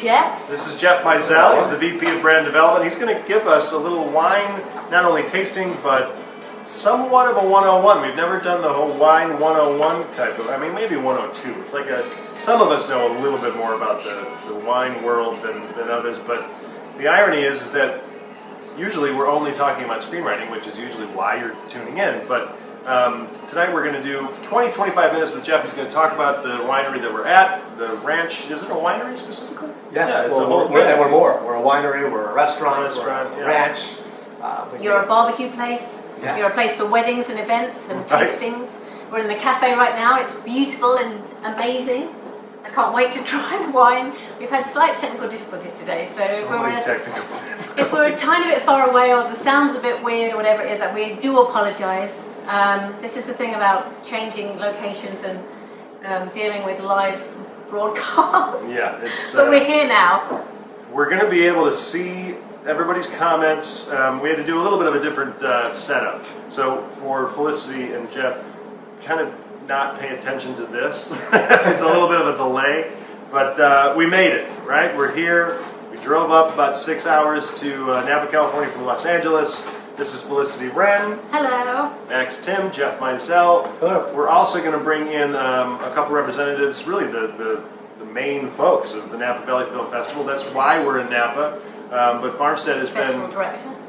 Jeff. This is Jeff Mizell. He's the VP of Brand Development. He's going to give us a little wine, not only tasting, but somewhat of a 101. We've never done the whole wine 101 type of, I mean, maybe 102. It's like some of us know a little bit more about the wine world than others, but the irony is that usually we're only talking about screenwriting, which is usually why you're tuning in, but tonight we're going to do 20-25 minutes with Jeff. He's going to talk about the winery that we're at, the ranch. Is it a winery specifically? Yes, yeah, well, we're more. We're a winery, we're a restaurant, we're a yeah. ranch. You're a barbecue place. Yeah. You're a place for weddings and events and tastings. We're in the cafe right now. It's beautiful and amazing. I can't wait to try the wine. We've had slight technical difficulties today, so if we're a tiny bit far away or the sound's a bit weird or whatever it is, we do apologise. This is the thing about changing locations and dealing with live broadcasts. Yeah, it's. But we're here now. We're going to be able to see everybody's comments. We had to do a little bit of a different setup. So for Felicity and Jeff, kind of not pay attention to this. It's a little bit of a delay, but we made it, right? We're here. We drove up about 6 hours to Napa, California from Los Angeles. This is Felicity Wren. Hello. Max Tim, Jeff Mizell. Hello. We're also going to bring in a couple representatives, really the main folks of the Napa Valley Film Festival. That's why we're in Napa. But Farmstead has been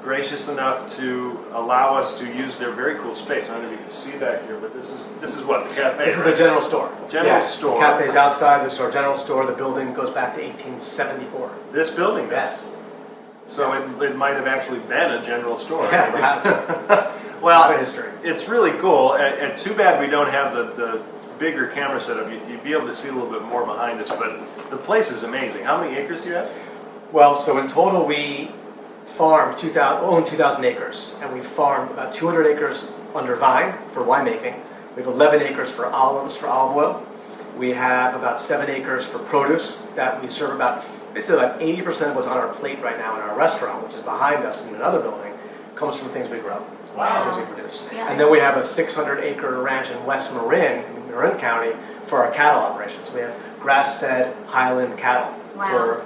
gracious enough to allow us to use their very cool space. I don't know if you can see back here, but this is what, the cafe, This is the general store. General store. The cafe's outside, this is our general store. The building goes back to 1874. This building does. Yes. So it might have actually been a general store. Yeah, perhaps. Well, A lot of history. It's really cool, and too bad we don't have the bigger camera setup. You'd be able to see a little bit more behind us, but the place is amazing. How many acres do you have? Well, so in total we own 2,000 acres, and we farm about 200 acres under vine for winemaking. We have 11 acres for olives, for olive oil. We have about 7 acres for produce that we serve basically about 80% of what's on our plate right now in our restaurant, which is behind us in another building, comes from things we grow. Wow. Things we produce. Yeah. And then we have a 600-acre ranch in West Marin, in Marin County, for our cattle operations. We have grass-fed Highland cattle for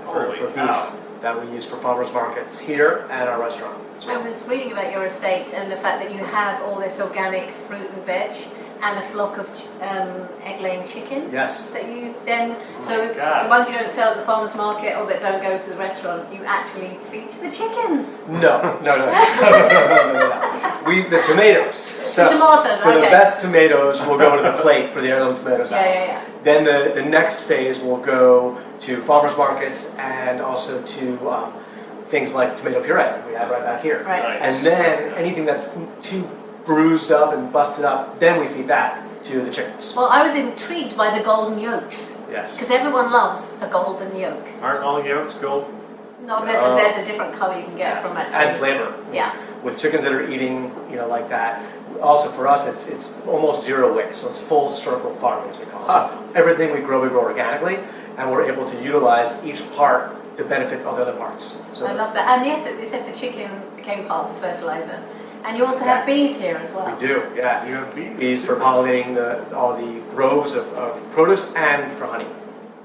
beef that we use for farmers markets here and our restaurant. I was reading about your estate and the fact that you have all this organic fruit and veg and a flock of egg-laying chickens. Yes. That you then, Oh the ones you don't sell at the farmer's market or that don't go to the restaurant, you actually feed to the chickens. No. The tomatoes. So, The tomatoes, So okay. the best tomatoes will go to the plate for the heirloom tomato salad. Yeah. Then the next phase will go to farmers markets and also to things like tomato puree we have right back here. Right. Nice. And then anything that's too bruised up and busted up, then we feed that to the chickens. Well, I was intrigued by the golden yolks. Yes. Because everyone loves a golden yolk. Aren't all yolks gold? No, No. there's a different color you can get from actually. And flavor. Yeah. With chickens that are eating, like that. Also for us, it's almost zero waste. So it's full circle farming, as we call it. So everything we grow organically, and we're able to utilize each part to benefit all the other parts. So I love that. And yes, they said the chicken became part of the fertilizer. And you also have bees here as well. we do, yeah. You have bees. Bees for pollinating all the groves of produce and for honey.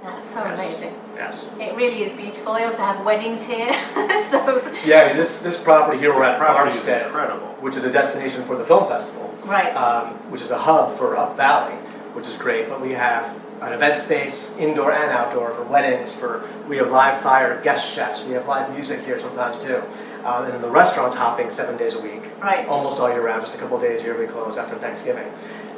That's so Yes. amazing. Yes. It really is beautiful. They also have weddings here. So Yeah, I mean, this property here we're at Property is Farmstead, incredible. which is a destination for the film festival. right. Which is a hub for Up Valley, which is great. But we have an event space, indoor and outdoor, for weddings. We have live fire, guest chefs. We have live music here sometimes too. And then the restaurant's hopping 7 days a week, Right. almost all year round. Just a couple of days here we close after Thanksgiving.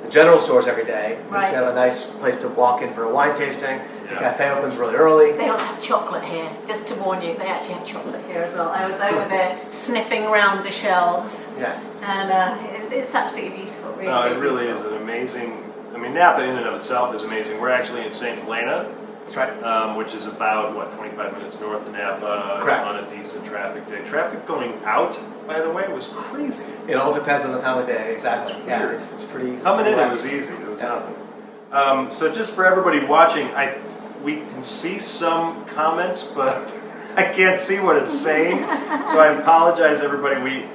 The general store's every day. We Right. have a nice place to walk in for a wine tasting. The Yeah. cafe opens really early. They also have chocolate here. Just to warn you, they actually have chocolate here as well. I was over there sniffing around the shelves. Yeah. And it's absolutely beautiful. Really, No, it really really beautiful. is an amazing. I mean, Napa in and of itself is amazing. We're actually in St. Helena, That's right. which is about 25 minutes north of Napa. Correct. On a decent traffic day. Traffic going out, by the way, was crazy. It all depends on the time of day. Exactly. That's Yeah, weird. it's pretty. Coming in, it wacky. was easy. There was Yeah. nothing. So just for everybody watching, we can see some comments, but I can't see what it's saying, so I apologize, everybody. We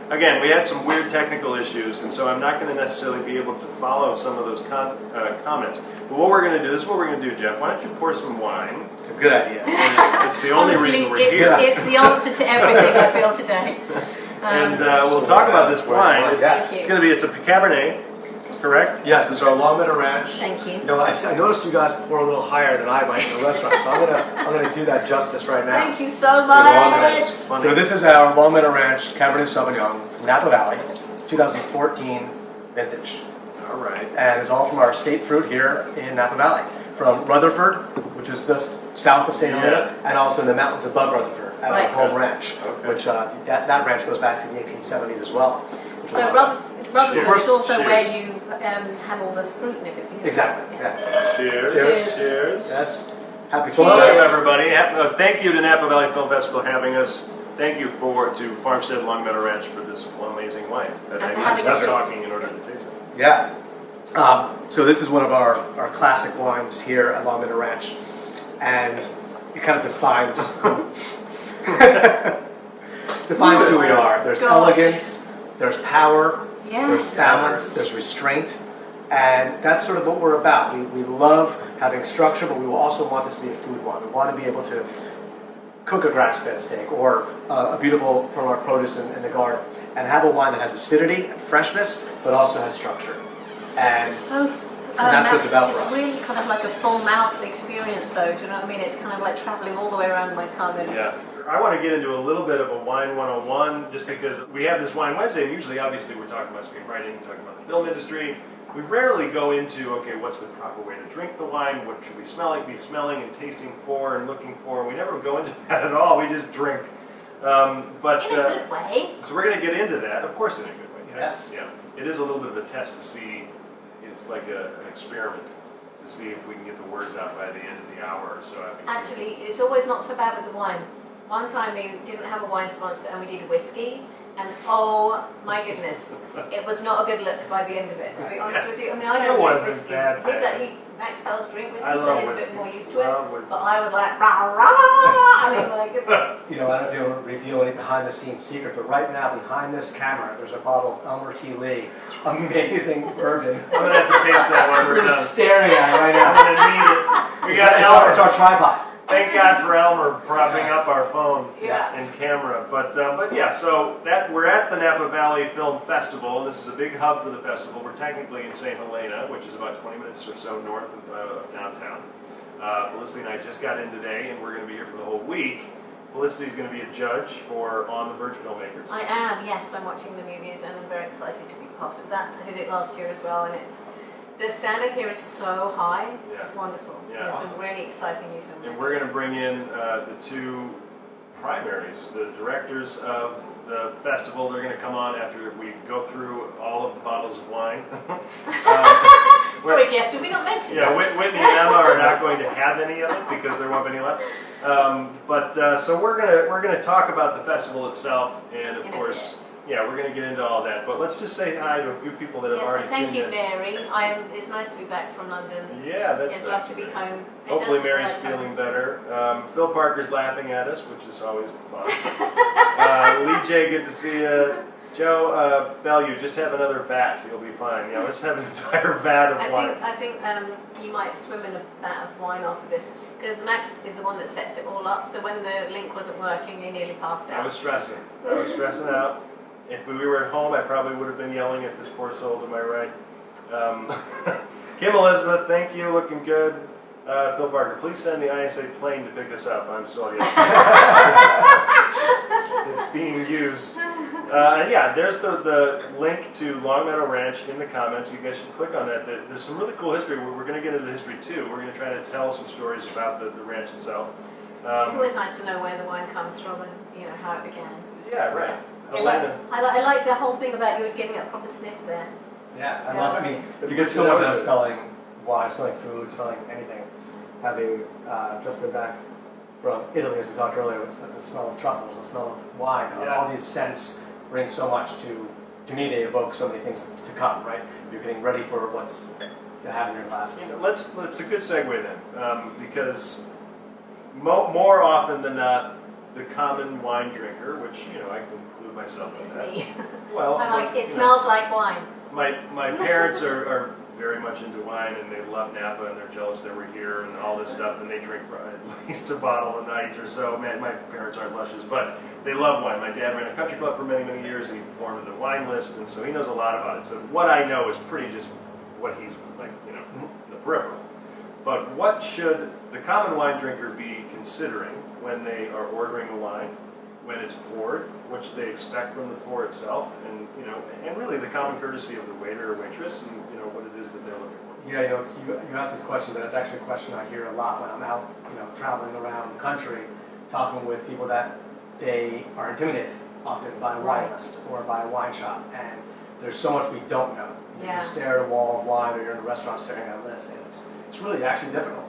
had some weird technical issues, and so I'm not going to necessarily be able to follow some of those comments. But what we're going to do, this is what we're going to do, Jeff. Why don't you pour some wine? It's a good idea. It's the only reason we're here. It's the answer to everything I feel today. And we'll talk about this wine. Yes. It's a Cabernet, correct? Yes, this is our Long Meadow Ranch. Thank you. You know, I noticed you guys pour a little higher than I might in the restaurant, so I'm gonna do that justice right now. Thank you so much. So this is our Long Meadow Ranch Cabernet Sauvignon from Napa Valley, 2014 vintage. All right. And it's all from our state fruit here in Napa Valley, from Rutherford, which is just south of St. Helena, and also in the mountains above Rutherford at our home ranch, which that ranch goes back to the 1870s as well. So Rutherford is also where you have all the fruit and everything. Exactly. Yeah. Cheers. Yes. Happy Welcome, everybody. Thank you to Napa Valley Film Festival for having us. Thank you to Farmstead Long Meadow Ranch for this amazing wine that I need to stop talking in order to taste it. Yeah. So this is one of our classic wines here at Long Meadow Ranch, and it kind of defines who we are. There's elegance, there's power, there's balance, there's restraint, and that's sort of what we're about. We love having structure, but we will also want this to be a food wine. We want to be able to cook a grass-fed steak or a beautiful from our produce in the garden, and have a wine that has acidity and freshness, but also has structure. And that's what it's about for us. It's really kind of like a full mouth experience, though. Do you know what I mean? It's kind of like traveling all the way around my tongue. Yeah. I want to get into a little bit of a wine 101, just because we have this Wine Wednesday, and usually, obviously, we're talking about screenwriting, we're talking about the film industry. We rarely go into, okay, what's the proper way to drink the wine? What should we be smelling and tasting for and looking for? We never go into that at all. We just drink. But in a good way. So we're going to get into that, of course, in a good way. Yes. Yeah. It is a little bit of a test to see. It's like an experiment to see if we can get the words out by the end of the hour or so. Actually, it's always not so bad with the wine. One time we didn't have a wine sponsor and we did whiskey, and oh my goodness, it was not a good look by the end of it, to be honest with you. I mean, I don't drink whiskey. Max does drink whiskey, so he's a bit more used to it. But I was like, rah, rah. I mean, my goodness. You know, I don't know if you'll reveal any behind-the-scenes secret, but right now, behind this camera, there's a bottle of Elmer T. Lee, amazing bourbon. I'm going to have to taste that when we're done. We're staring at it right now. I'm going to need it. We got Elmer. It's our tripod. Thank God for Elmer propping up our phone and camera. But yeah, so we're at the Napa Valley Film Festival, and this is a big hub for the festival. We're technically in St. Helena, which is about 20 minutes or so north of downtown. Felicity and I just got in today, and we're going to be here for the whole week. Felicity's going to be a judge for On the Verge Filmmakers. I am, yes. I'm watching the movies, and I'm very excited to be part of that. I did it last year as well, and the standard here is so high. Yeah. It's wonderful. Yeah. It's some really exciting new filmmakers. And we're going to bring in the two primaries, the directors of the festival. They're going to come on after we go through all of the bottles of wine. Sorry, Jeff, did we not mention that? Yeah, Whitney and Emma are not going to have any of it because there won't be any left. So we're gonna talk about the festival itself, and of course, yeah, we're gonna get into all that. But let's just say hi to a few people that have already tuned in. Thank you, Mary. It's nice to be back from London. Yeah, that's it's lovely to be home. Hopefully, Mary's feeling better. Phil Parker's laughing at us, which is always fun. Lee J, good to see you. Joe Bellew, just have another vat. You'll be fine. Yeah, let's have an entire vat of wine. I think you might swim in a vat of wine after this, because Max is the one that sets it all up. So when the link wasn't working, he nearly passed out. I was stressing out. If we were at home, I probably would have been yelling at this poor soul to my right. Kim Elizabeth, thank you. Looking good. Phil Parker, please send the ISA plane to pick us up. I'm sorry. It's being used. Yeah, there's the link to Long Meadow Ranch in the comments. You guys should click on that. There's some really cool history. We're going to get into the history too. We're going to try to tell some stories about the ranch itself. It's always nice to know where the wine comes from and how it began. Yeah, right. I like the whole thing about you giving it a proper sniff there. Yeah, I love it. I mean, you get so much out of smelling wine, smelling food, smelling anything. Having just been back from Italy, as we talked earlier, with the smell of truffles, the smell of wine, all these scents bring so much to me. They evoke so many things to come, right? You're getting ready for what's to have in your glass. Let's a good segue then, because more often than not, the common wine drinker, which, you know, I can include myself in It's that. me. Well, I'm like, it you smells know, like wine. my parents are very much into wine, and they love Napa, and they're jealous that we're here and all this stuff, and they drink at least a bottle a night or so. Man, my parents aren't lushes, but they love wine. My dad ran a country club for many, many years. He formed the wine list, and so he knows a lot about it. So what I know is pretty just what he's like, you know, in the peripheral. But what should the common wine drinker be considering when they are ordering a wine, when it's poured, which they expect from the pour itself, and, you know, and really the common courtesy of the waiter or waitress, and, you know, what it is that they're looking for? Yeah, you know, you ask these questions, and it's actually a question I hear a lot when I'm out, you know, traveling around the country, talking with people that they are intimidated often by a wine list or by a wine shop, and there's so much we don't know. You stare at a wall of wine, or you're in a restaurant staring at a list, and it's really actually difficult.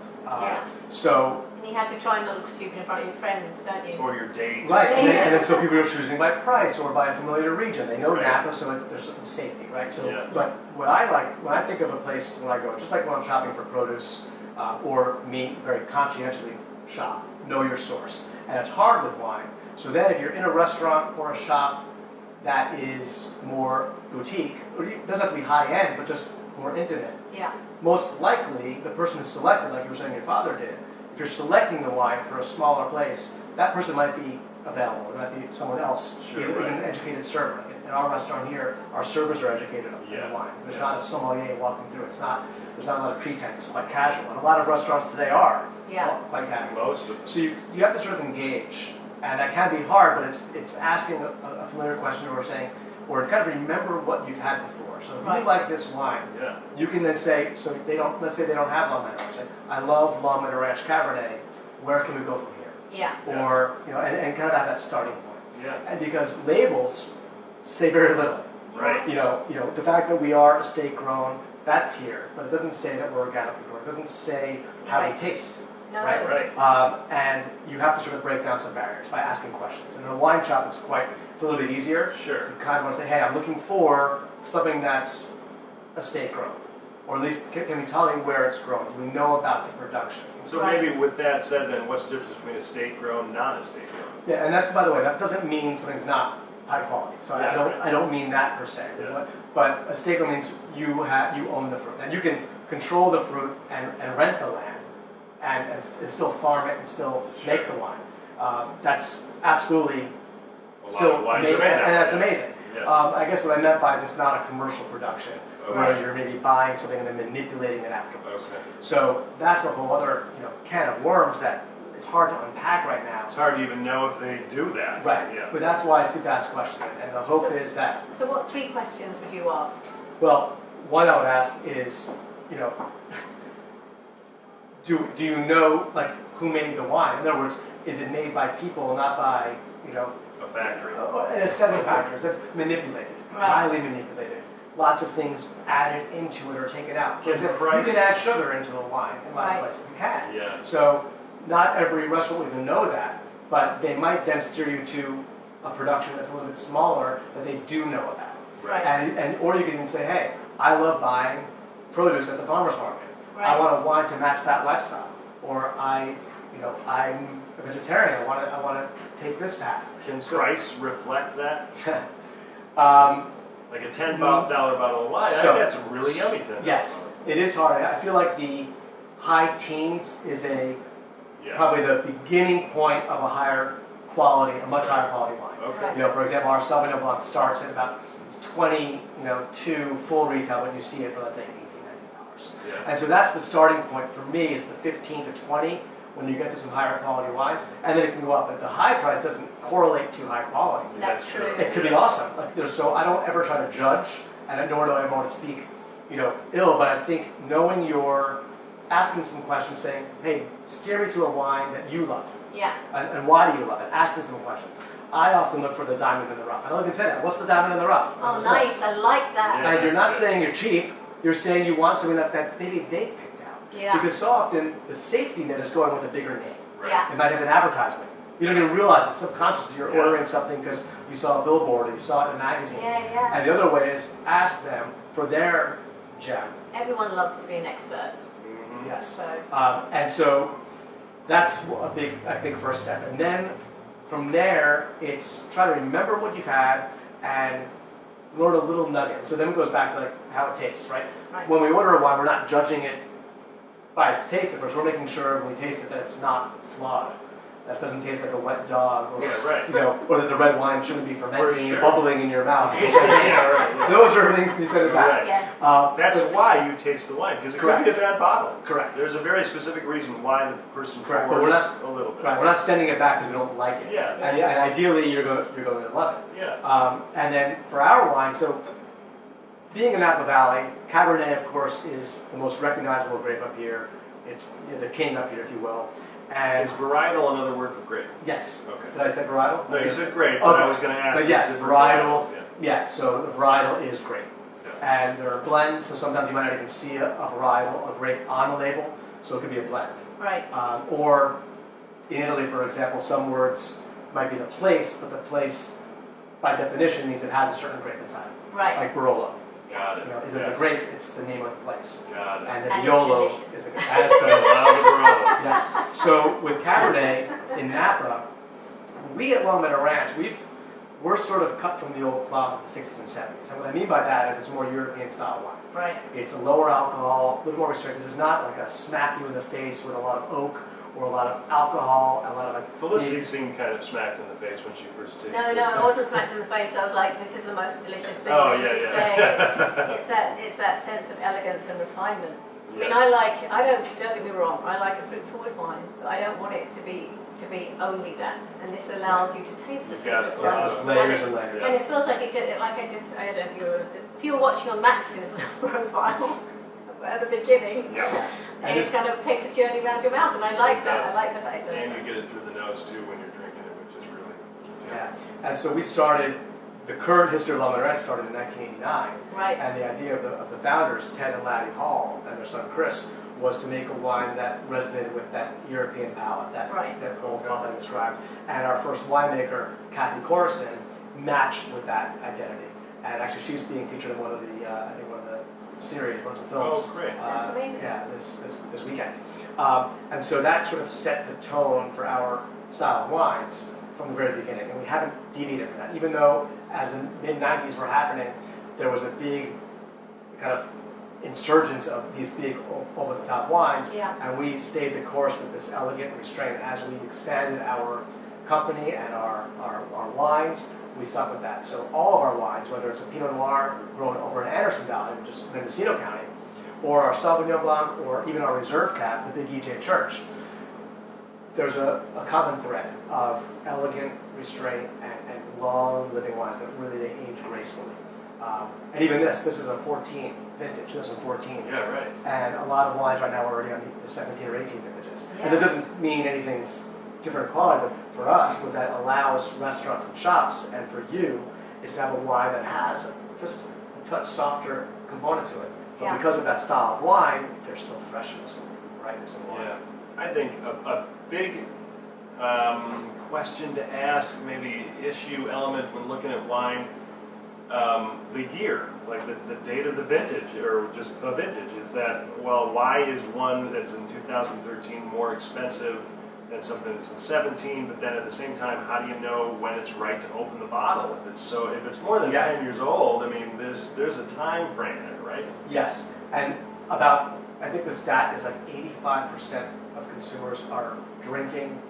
So. And you have to try not to look stupid in front of your friends, don't you? Or your date. Right, and then so people are choosing by price or by a familiar region. They know Napa, so there's some safety, right? So, but what I like, when I think of a place when I go, just like when I'm shopping for produce or meat, very conscientiously shop, know your source. And it's hard with wine. So then if you're in a restaurant or a shop that is more boutique, or it doesn't have to be high-end, but just more intimate, most likely the person who's selected, like you were saying your father did, if you're selecting the wine for a smaller place, that person might be available. It might be someone else, even an educated server. In our restaurant here, our servers are educated on the wine. There's not a sommelier walking through. There's not a lot of pretense. It's quite casual. And a lot of restaurants today are quite casual. Most of them. So you have to sort of engage. And that can be hard, but it's asking a familiar question or saying, or kind of remember what you've had before. So if you like this wine, you can then say, so let's say they don't have Long Meadow. Say, I love Long Meadow Ranch Cabernet. Where can we go from here? Or, you know, and kind of have that starting point. And because labels say very little. Right. You know, the fact that we are estate grown, that's here, but it doesn't say that we're organically grown. It doesn't say how we taste. No. Right. And you have to sort of break down some barriers by asking questions. And in a wine shop, it's a little bit easier. Sure. You kind of want to say, hey, I'm looking for something that's estate grown. Or at least, can you tell me where it's grown? Do we know about the production? So maybe with that said, then what's the difference between estate grown, non-estate grown? Yeah, and that's, by the way, that doesn't mean something's not high quality. So I don't mean that per se. But estate grown means you own the fruit. And you can control the fruit and rent the land. And still farm it and still make the wine. That's absolutely still amazing, and that's amazing. I guess what I meant by is it's not a commercial production where you're maybe buying something and then manipulating it afterwards. So that's a whole other can of worms that it's hard to unpack right now. It's hard to even know if they do that. Right. But that's why it's good to ask questions. And the hope is that. So what 3 questions would you ask? Well, one I would ask is, do you know, like, who made the wine? In other words, is it made by people, not by, a factory? In a sense of factors. It's manipulated, highly manipulated. Lots of things added into it or taken out. For example, you can add sugar into a wine in lots of places. You can. So not every restaurant will even know that, but they might then steer you to a production that's a little bit smaller that they do know about. Or you can even say, hey, I love buying produce at the farmer's market. I want a wine to match that lifestyle, or I'm a vegetarian. I want to take this path. Can price reflect that? Like a $10 bottle of wine. I think that's a really yummy $10. Yes, it is hard. I feel like the high teens is probably the beginning point of a higher quality, a much higher quality wine. For example, our Sauvignon Blanc starts at about 22 full retail, but you see it for, let's say, $18, $19. And so that's the starting point for me, is the 15 to 20 when you get to some higher quality wines, and then it can go up. But the high price doesn't correlate to high quality. That's true. It could be awesome. So I don't ever try to judge, and nor do I ever want to speak, ill. But I think knowing asking some questions, saying, hey, steer me to a wine that you love. And why do you love it? Asking some questions. I often look for the diamond in the rough. I don't even say that. What's the diamond in the rough? Oh, nice. I like that. And you're not saying you're cheap. You're saying you want something that maybe they picked out. Because so often the safety net is going with a bigger name. It might have an advertisement. You don't even realize it subconsciously. You're ordering something because you saw a billboard or you saw it in a magazine. And the other way is ask them for their gem. Everyone loves to be an expert. Yes. And so that's a big, I think, first step. And then From there, it's try to remember what you've had and learn a little nugget. So then it goes back to like how it tastes, right? When we order a wine, we're not judging it by its taste at first. We're making sure when we taste it that it's not flawed. That doesn't taste like a wet dog, or, or that the red wine shouldn't be fermenting and bubbling in your mouth. Those are things to be said about. Right. Yeah. That's why you taste the wine, because it could be a bad bottle. Correct. There's a very specific reason why the person pours but we're not, a little bit. Right. We're not sending it back because we don't like it. Yeah. And ideally, you're going to love it. Yeah. And then for our wine, so being in Napa Valley, Cabernet, of course, is the most recognizable grape up here. It's the king up here, if you will. And is varietal another word for grape? Yes. Okay. Did I say varietal? No, you said grape, but I was going to ask. But yes, varietal. Yeah, so the varietal is grape. Yeah. And there are blends, so sometimes you might not even see a varietal, a grape on the label, so it could be a blend. Right. Or in Italy, for example, some words might be the place, but the place, by definition, means it has a certain grape inside. Right. Like Barolo. Got it. Is it the grape? It's the name of the place. Got it. And the Yolo is the grape. And it's yes. So with Cabernet in Napa, we at Long Meadow Ranch, we're sort of cut from the old cloth of the 60s and 70s. And what I mean by that is it's more European style wine. Right. It's a lower alcohol, a little more restricted. This is not like a smack you in the face with a lot of oak or a lot of alcohol, a lot of like. Felicity seemed kind of smacked in the face when she first did. No, I wasn't smacked in the face. I was like, this is the most delicious thing. Oh, you just say it's that sense of elegance and refinement. Yeah. I mean, don't get me wrong, I like a fruit forward wine, but I don't want it to be only that. And this allows you to taste the fruit. Layers and layers. And it feels like I don't know if you were watching on Max's profile at the beginning. Yeah. And it kind of takes a journey around your mouth, and I like that. I like the fact that. And you get it through the nose too when you're drinking it, which is really. Yeah. And so we started. The current history of Long Meadow Ranch started in 1989. Right. And the idea of the founders, Ted and Laddie Hall, and their son Chris, was to make a wine that resonated with that European palate, that old cloth I described. And our first winemaker, Kathy Corison, matched with that identity. And actually, she's being featured in one of the, I think one of the series, one of the films. Oh, great! That's amazing. Yeah, this weekend. And so that sort of set the tone for our style of wines from the very beginning, and we haven't deviated from that. Even though, as the mid-90s were happening, there was a big kind of insurgence of these big over-the-top wines, and we stayed the course with this elegant restraint. As we expanded our company and our wines, we stuck with that. So all of our wines, whether it's a Pinot Noir grown over in Anderson Valley, which is Mendocino County, or our Sauvignon Blanc, or even our Reserve Cab, the Big EJ Church, there's a common thread of elegant restraint and long living wines that really they age gracefully. And even this is a 14 vintage, 2014. Yeah, right. And a lot of wines right now are already on the 17 or 18 vintages. Yeah. And that doesn't mean anything's different quality, but for us, what that allows restaurants and shops, and for you, is to have a wine that has just a touch softer component to it. But because of that style of wine, there's still freshness and brightness in the wine. Yeah. I think a big question to ask, maybe issue element when looking at wine, the year, like the date of the vintage, or just the vintage, is that, well, why is one that's in 2013 more expensive than something that's in 17, but then at the same time, how do you know when it's right to open the bottle? If it's more than 10 years old, I mean, there's a time frame there, right? Yes, and I think the stat is like 85% of consumers are drinking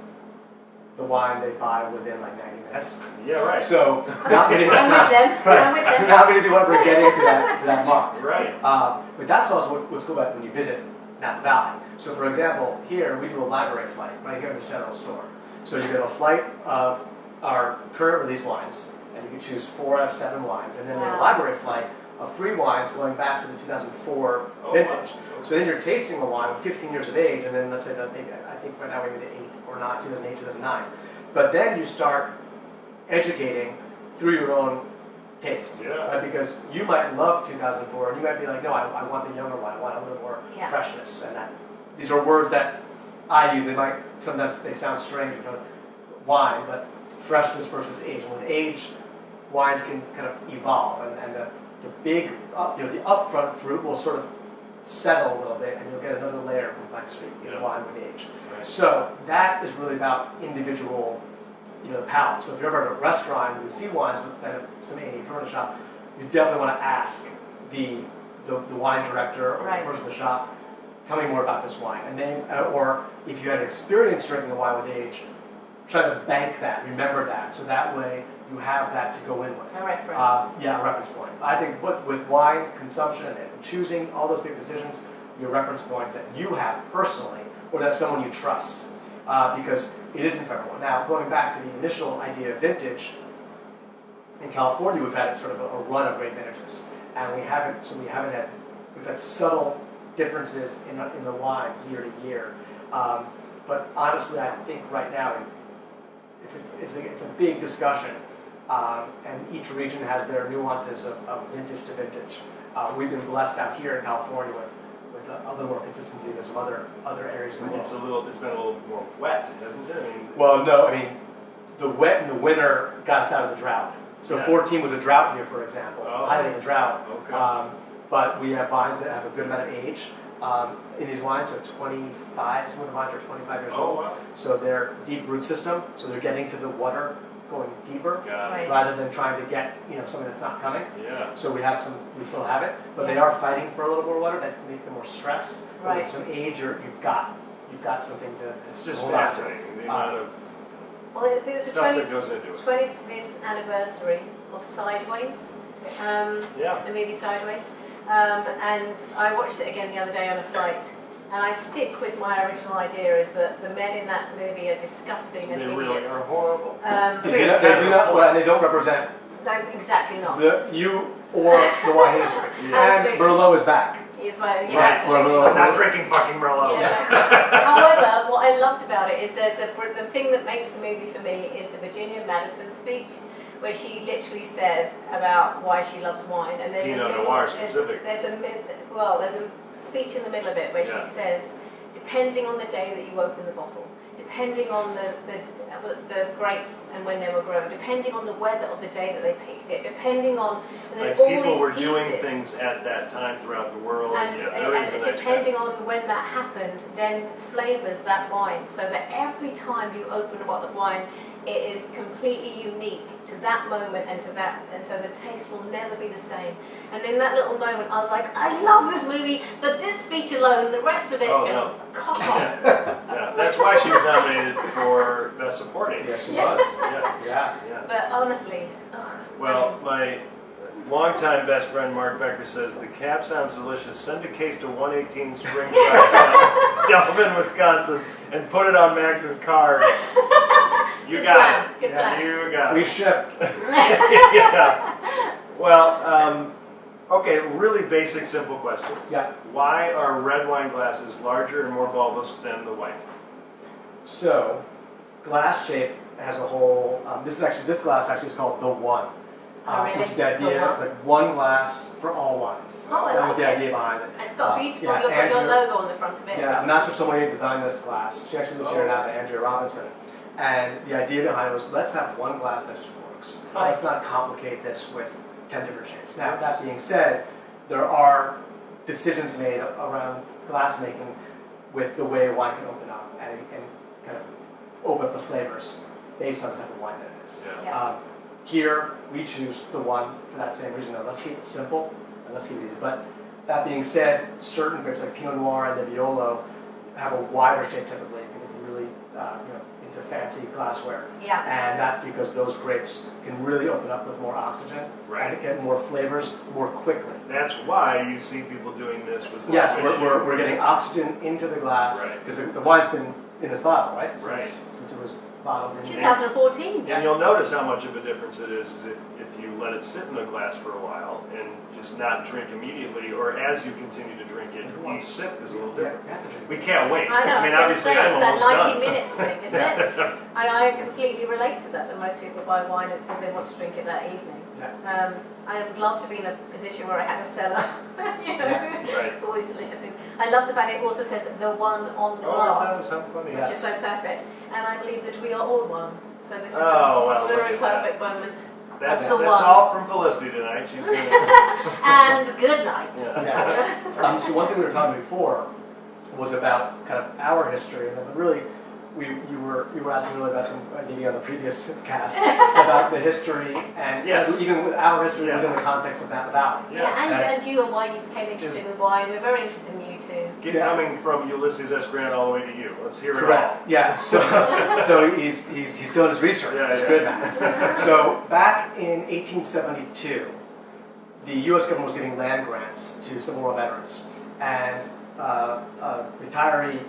the wine they buy within like 90 minutes. Yeah, right. So not many people. I'm with them. Not many people ever getting to that mark. Right. But that's also what's cool about when you visit Napa Valley. So for example, here we do a library flight right here in this general store. So you get a flight of our current release wines, and you can choose 4 out of 7 wines, and then a library flight of 3 wines going back to the 2004 vintage. Wow. So then you're tasting a wine with 15 years of age, and then let's say that maybe, I think right now we're into 8 or not, 2008, 2009. But then you start educating through your own taste. Yeah. Right? Because you might love 2004, and you might be like, no, I want the younger wine, I want a little more freshness. And these are words that I use. Sometimes they sound strange, wine, but freshness versus age. And with age, wines can kind of evolve, and the big, the upfront fruit will sort of settle a little bit, and you'll get another layer of complexity in wine with age. Right. So that is really about individual the palate. So if you're ever at a restaurant and you see wines with some age or in a shop, you definitely want to ask the wine director or the person in the shop, tell me more about this wine. And then, or if you had experience drinking a wine with age, try to bank that, remember that, so that way you have that to go in with. A reference. A reference point. I think with wine consumption and choosing all those big decisions, your reference points that you have personally, or that someone you trust, because it isn't for everyone. Now, going back to the initial idea of vintage, in California we've had sort of a run of great vintages, and we've had subtle differences in the wines year to year. But honestly, I think right now it's a big discussion, and each region has their nuances of vintage to vintage. We've been blessed out here in California with a little more consistency than some other areas in the world. It's been a little more wet, hasn't it? Well, no, the wet in the winter got us out of the drought. So 14 was a drought year, for example, height of the drought. Okay. But we have vines that have a good amount of age in these wines, so 25, some of the vines are 25 years old. Wow. So they're deep root system, so they're getting to the water, going deeper, Right. rather than trying to get something that's not coming. Yeah. So we still have it, but they are fighting for a little more water that make them more stressed. But Right. with some age, you've got something to. It's just hold on to. fascinating, the amount of Well, it was the stuff that goes into it. 25th anniversary of Sideways, Yeah. the movie Sideways, and I watched it again the other day on a flight. And I stick with my original idea is that the men in that movie are disgusting and They idiots. really are horrible. They do not, well, and they don't represent No, exactly not. you or the wine industry. Absolutely. And Merlot is back. Is my, yeah, Right, absolutely. Merlot. I'm not drinking fucking Merlot. Yeah. However, what I loved about it is the thing that makes the movie for me is the Virginia Madison speech, where she literally says about why she loves wine. And there's Pinot Noir specific. There's a speech in the middle of it where she says, depending on the day that you open the bottle, depending on the grapes and when they were grown, depending on the weather of the day that they picked it, depending on, and there's all people these were pieces. doing things at that time throughout the world. And, there is and an depending on when that happened, then flavours that wine, so that every time you open a bottle of wine, it is completely unique to that moment and so the taste will never be the same. And in that little moment, I was like, I love this movie, but this speech alone, the rest of it, cock off. Yeah, that's why she was nominated for Best Supporting. Yes, she Yeah. was. Yeah. But honestly, Well, my longtime best friend Mark Becker says the cap sounds delicious. Send a case to 118 Spring Drive, Delvin, Wisconsin, and put it on Max's car. You Good got plan. it. Good plan. You got We it. ship. Yeah. Well, okay, really basic, simple question. Yeah. Why are red wine glasses larger and more bulbous than the white? So, glass shape has a whole. This glass actually is called the one. Oh, really? Which is the idea, The one? like one glass for all wines. Oh, I that like was the it. idea behind it. It's got beautiful, yeah, you've got your Andrea- logo on the front of it. Yeah, Master Sommelier designed this glass. She actually lives here in Napa, Andrea Robinson. And the idea behind it was, let's have one glass that just works. Right. Let's not complicate this with 10 different shapes. Now, that being said, there are decisions made around glass making with the way wine can open up and kind of open up the flavors based on the type of wine that it is. Yeah. Here, we choose the one for that same reason. Now, let's keep it simple and let's keep it easy. But that being said, certain grapes like Pinot Noir and Nebbiolo have a wider shape typically. I think it's really, into fancy glassware. Yeah. And that's because those grapes can really open up with more oxygen and get more flavors more quickly. That's why you see people doing this with Yes, fishing. we're getting oxygen into the glass because the wine's been in this bottle, right? Since it was bottled in 2014. And you'll notice how much of a difference it is if you let it sit in the glass for a while and just not drink immediately, or as you continue to drink it, each sip is a little different. We can't wait. I know, mean, I was obviously, going to say, I'm it's almost that 90 done. minutes thing, isn't it? And I completely relate to that most people buy wine because they want to drink it that evening. I would love to be in a position where I had a cellar, with all these delicious things. I love the fact it also says the one on the glass, It does, how funny. which is so perfect. And I believe that we are all one. So this is well, a look very at that. perfect moment. That's the one. all from Felicity tonight. She's gonna. And good night. So one thing we were talking before was about kind of our history, and then really you were asking really about some maybe on the previous cast about the history and even with our history within the context of Napa Valley. And you and why you became interested in wine. We're very interested in you too. Coming from Ulysses S. Grant all the way to you. Let's hear it Correct. all. Yeah. So he's doing his research. He's good at this. So back in 1872, the U.S. government was giving land grants to Civil War veterans, and a retiree.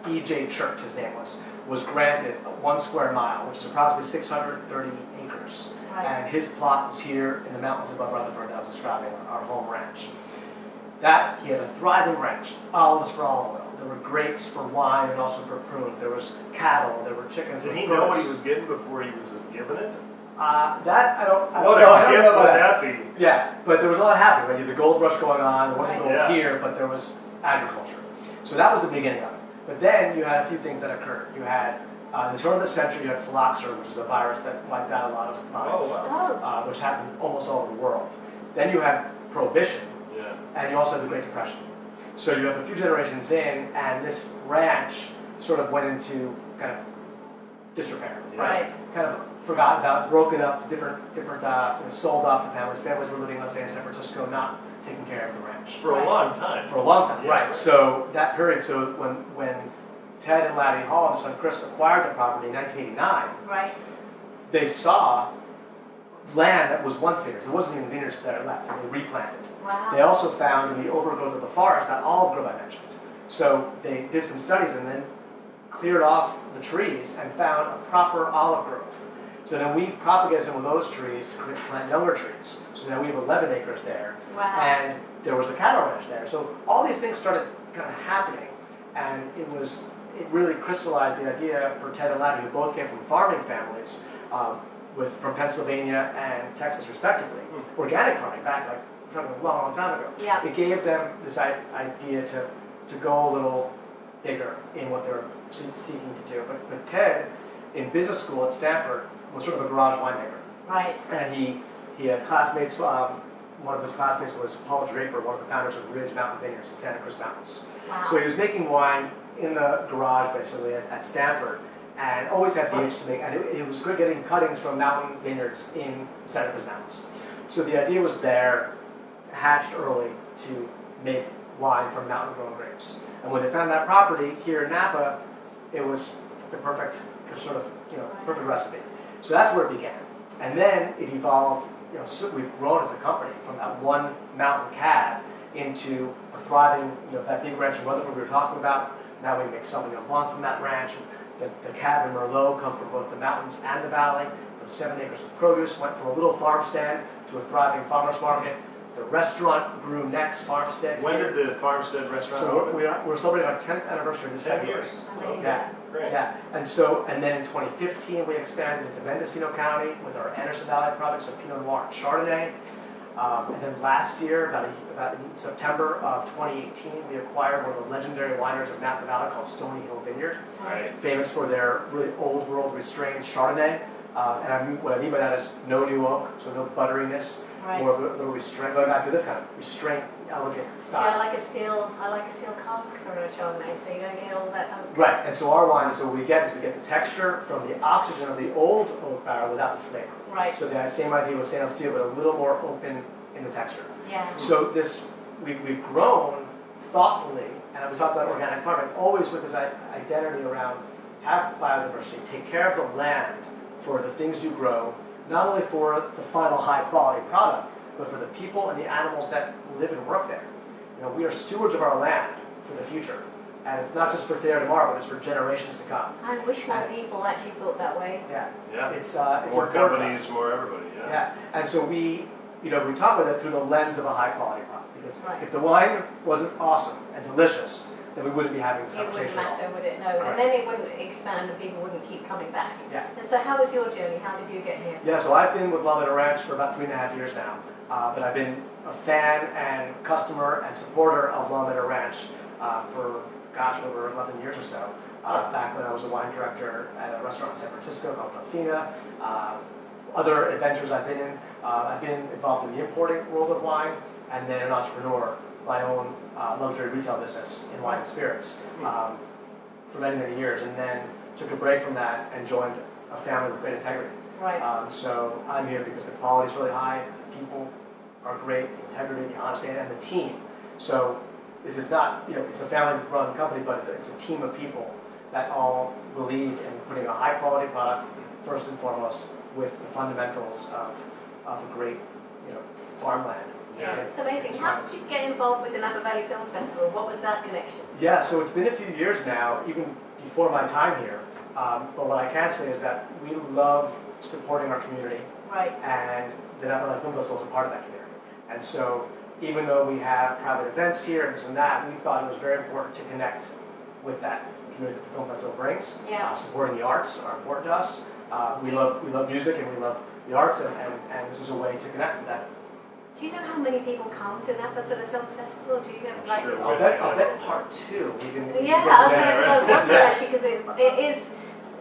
E.J. Church, his name was granted 1 square mile, which is approximately 630 acres. Right. And his plot was here in the mountains above Rutherford that I was describing, our home ranch. That, he had a thriving ranch, olives for olive oil. There were grapes for wine and also for prunes. There was cattle, there were chickens. Did he know what he was getting before he was given it? That, I don't know. What a gift would that be? Yeah, but there was a lot happening. Right? You had the gold rush going on. There wasn't gold here, but there was agriculture. So that was the beginning of it. But then you had a few things that occurred. You had, in the turn of the century, you had phylloxera, which is a virus that wiped out a lot of vines, which happened almost all over the world. Then you had Prohibition, and you also had the Great Depression. So you have a few generations in, and this ranch sort of went into kind of disrepair, right? Kind of forgotten about, broken up, different sold off to families. Families were living, let's say, in San Francisco, not taking care of the ranch. For a long time. For a long time, right. So that period, so when Ted and Laddie Hall and his son Chris acquired the property in 1989, they saw land that was once vineyards. There wasn't even vineyards that are left, and they replanted. Wow. They also found in the overgrowth of the forest that olive grove I mentioned. So they did some studies and then cleared off the trees and found a proper olive grove. So then we propagated some of those trees to plant younger trees. So now we have 11 acres there. Wow. And there was a cattle ranch there. So all these things started kind of happening. And it really crystallized the idea for Ted and Laddie, who both came from farming families, from Pennsylvania and Texas respectively. Organic farming back like we're talking a long time ago. Yeah. It gave them this idea to go a little bigger in what they're seeking to do. But Ted, in business school at Stanford, was sort of a garage winemaker. Right. And he had classmates. One of his classmates was Paul Draper, one of the founders of Ridge Mountain Vineyards in Santa Cruz Mountains. Wow. So he was making wine in the garage, basically, at Stanford, and always had the itch to make. And it was good getting cuttings from mountain vineyards in the Santa Cruz Mountains. So the idea was there, hatched early, to make wine from mountain-grown grapes. And when they found that property here in Napa, it was the perfect sort of perfect recipe. So that's where it began. And then it evolved. So we've grown as a company from that one mountain cab into a thriving, that big ranch in Rutherford we were talking about. Now we make Sauvignon Blanc from that ranch. The cab and Merlot come from both the mountains and the valley. Those 7 acres of produce went from a little farm stand to a thriving farmer's market. The restaurant grew next, Farmstead. When did the Farmstead restaurant open? We're celebrating our 10th anniversary this 10 years. Amazing. Yeah. Great. Yeah. And then in 2015 we expanded into Mendocino County with our Anderson Valley projects of Pinot Noir and Chardonnay. And then last year, about in September of 2018, we acquired one of the legendary wineries of Napa Valley called Stony Hill Vineyard, famous for their really old world restrained Chardonnay. What I mean by that is no new oak, so no butteriness, more of a little restraint. Going back to this kind of restraint, elegant style. See, I like a steel cask for a Chardonnay, so you don't get all that oak. Right, and so our wine, so what we get is we get the texture from the oxygen of the old oak barrel without the flavor. Right. So that same idea with stainless steel, but a little more open in the texture. Yeah. So we've grown thoughtfully, and we talked about organic farming, always with this identity around have biodiversity, take care of the land for the things you grow, not only for the final high quality product, but for the people and the animals that live and work there. We are stewards of our land for the future. And it's not just for today or tomorrow, but it's for generations to come. I wish more people actually thought that way. Yeah. Yeah. It's more companies, more everybody. Yeah. Yeah. And so we talk about it through the lens of a high quality product. Because if the wine wasn't awesome and delicious, then we wouldn't be having this conversation. It wouldn't matter, would it? No. Right. And then it wouldn't expand and people wouldn't keep coming back. Yeah. And so how was your journey? How did you get here? Yeah, so I've been with Lomita Ranch for about 3.5 years now. But I've been a fan and customer and supporter of Lomita Ranch for, over 11 years or so. Back when I was a wine director at a restaurant in San Francisco called Delfina. Other adventures I've been in. I've been involved in the importing world of wine, and then an entrepreneur, my own luxury retail business in wine and spirits. for many, many years, and then took a break from that and joined a family with great integrity. Right. So I'm here because the quality is really high, the people are great, the integrity, the honesty, and the team. So this is not, it's a family-run company, but it's a team of people that all believe in putting a high-quality product first and foremost with the fundamentals of a great, farmland. Yeah, it's amazing. How did you get involved with the Napa Valley Film Festival? What was that connection? Yeah, so it's been a few years now, even before my time here. But what I can say is that we love supporting our community. Right. And the Napa Valley Film Festival is a part of that community. And so even though we have private events here and this and that, we thought it was very important to connect with that community that the film festival brings. Yeah. Supporting the arts are important to us. We love music and we love the arts, and this is a way to connect with that. Do you know how many people come to Napa for the film festival? Do you have like? Sure. I'll bet part two. Yeah, I was wondering actually, because it is.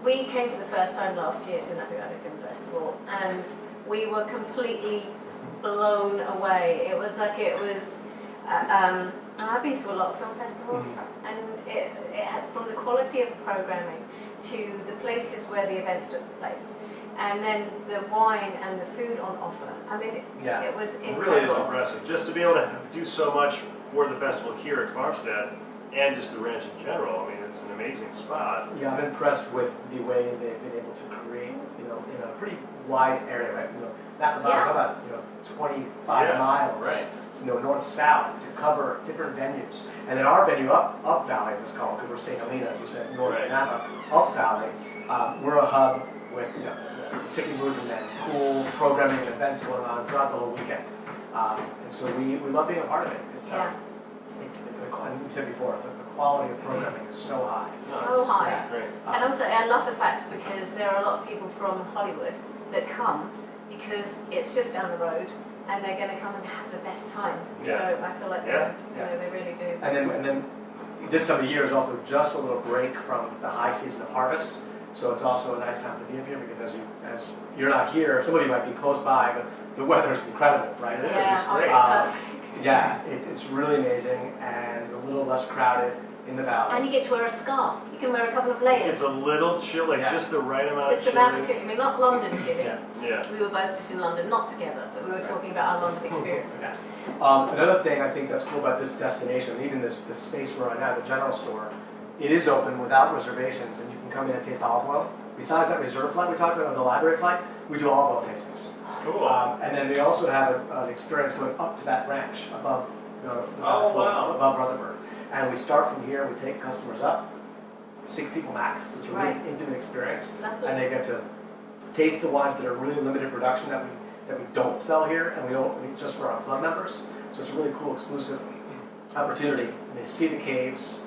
We came for the first time last year to Napa Valley Film Festival, and we were completely blown away. It was like and I've been to a lot of film festivals, and it had, from the quality of the programming to the places where the events took place, and then the wine and the food on offer. I mean, it was incredible. It really is impressive. Just to be able to do so much for the festival here at Farmstead, and just the ranch in general. I mean, it's an amazing spot. Yeah, I'm impressed with the way they've been able to create, in a pretty wide area, right? Napa Valley, about 25 miles, right? North south to cover different venues. And then our venue, Up Valley, as it's called, because we're St. Helena, as you said, north of Napa. Up Valley, we're a hub with the ticket movement and cool programming and events going on throughout the whole weekend. And so we love being a part of it. It's and we said before, the quality of programming is so high. So high. That's great. And also, I love the fact because there are a lot of people from Hollywood that come because it's just down the road, and they're going to come and have the best time. Yeah. So I feel like they really do. And then this time of year is also just a little break from the high season of harvest. So it's also a nice time to be up here because as you're not here, somebody might be close by, but the weather is incredible, right? It's perfect. Yeah, it's really amazing and a little less crowded in the valley. And you get to wear a scarf. You can wear a couple of layers. It's a little chilly, just the right amount of chilly. Just about chilly. I mean, not London chilly. Yeah. We were both just in London, not together, but we were talking about our London experiences. Yes. Another thing I think that's cool about this destination, even this space we're on now, the general store, it is open without reservations, and you can come in and taste olive oil. Besides that reserve flight we talked about, the library flight, we do olive oil tastings. Cool. And then we also have an experience going up to that ranch above above Rutherford. And we start from here, we take customers up, 6 people max, so it's a really intimate experience. Lovely. And they get to taste the wines that are really limited production that we don't sell here, and we just for our club members. So it's a really cool exclusive opportunity. And they see the caves,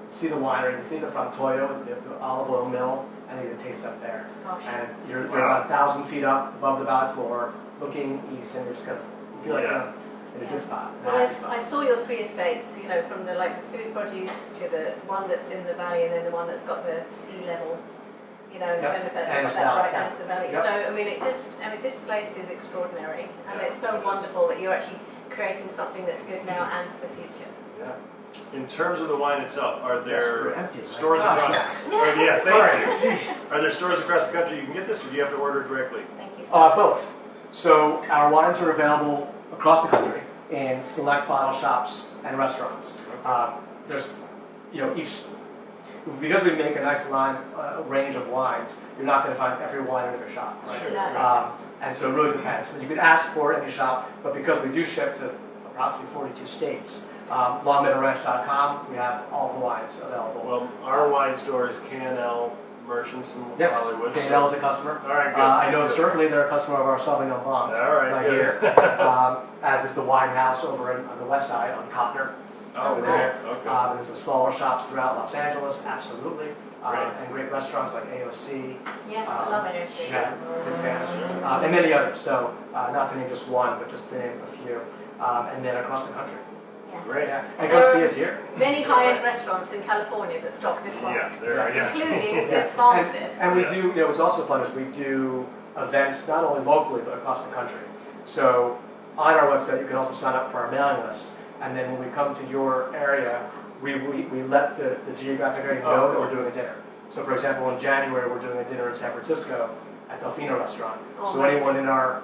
see the winery, they see the Frantoio, the olive oil mill, and they get to taste up there. Gosh. And you're about 1,000 feet up above the valley floor, looking east, and you're just you feel like you're in a good spot. Well, I saw your 3 estates, from the the food produce to the one that's in the valley, and then the one that's got the sea level, and it's right down to the valley. Yep. So this place is extraordinary, and it's so wonderful that you're actually creating something that's good now and for the future. Yeah. In terms of the wine itself, are there empty. stores across? Thank you. Are there stores across the country you can get this, or do you have to order it directly? Thank you so much. Both. So our wines are available across the country in select bottle shops and restaurants. There's, because we make a nice range of wines, you're not going to find every wine in every shop, right? Sure. And so it really depends. So you can ask for it in any shop, but because we do ship to approximately 42 states, longmeadowranch.com, we have all the wines available. Well, our wine store is K&L Merchants in Hollywood. K&L is a customer. All right, good. I know certainly they're a customer of our Sauvignon Blanc. All right, here. As is the Wine House over on the west side on Copner. Oh, there. nice. Okay. There's some smaller shops throughout Los Angeles, absolutely. And great restaurants like AOC. Yes, I love AOC. Yeah, big fan. And many others. So not to name just one, but just to name a few. And then across the country. Yes. Great. Yeah. And come see us here. Many high-end restaurants in California that stock this wine. Yeah, there are. Including this Farmstead. And we do, what's also fun is we do events not only locally but across the country. So on our website you can also sign up for our mailing list. And then when we come to your area, we let the geographic area know that we're doing a dinner. So for example, in January we're doing a dinner in San Francisco at Delfino Restaurant. So anyone in our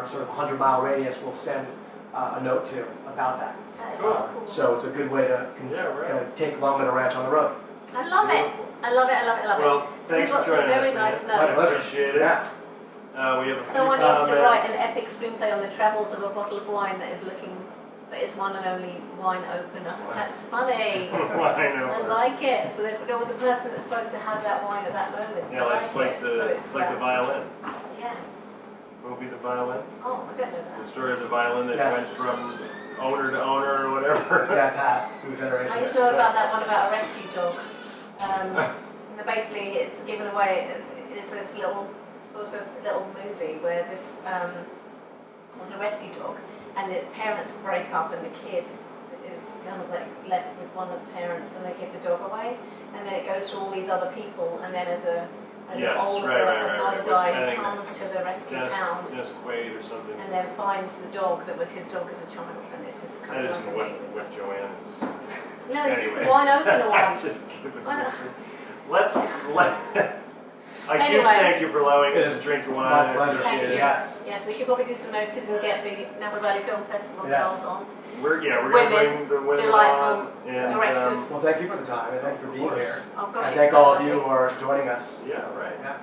sort of 100-mile radius will send a note to about that. That's so cool. So it's a good way to kind of take Lum and a ranch on the road. I love it. I love it. I love it. I love it. Well, thanks for joining us. Very nice notes. I appreciate it. Yeah. We have a few Someone needs to write an comments. epic screenplay on the travels of a bottle of wine that is looking for its one and only wine opener. That's funny. I like it. So they've got the person that's supposed to have that wine at that moment. Yeah, it's like the violin. Yeah. Movie The Violin. Oh, I don't know that. The story of the violin that went from owner to owner or whatever. Yeah, passed through generations. I used to know about that one about a rescue dog. Basically, it's given away. It's this little movie where this was a rescue dog, and the parents break up, and the kid is kind of like left with one of the parents, and they give the dog away, and then it goes to all these other people, and then as an older guy, he comes to the rescue pound. Dennis Quaid or something. And then finds the dog that was his dog as a child, and it's just kind of. That isn't what Joanne is. No, it's this wine opener one. Just give it. A huge Anyway. thank you for allowing us to drink your wine. My pleasure. Thank you. Yes. Yes, we should probably do some notices and get the Napa Valley Film Festival girls on. We're going to bring the women delightful on. And, directors. Well, thank you for the time, and thank you for being here. Oh gosh, And it's thank so all of lovely. you who are joining us. Yeah, right. Yeah.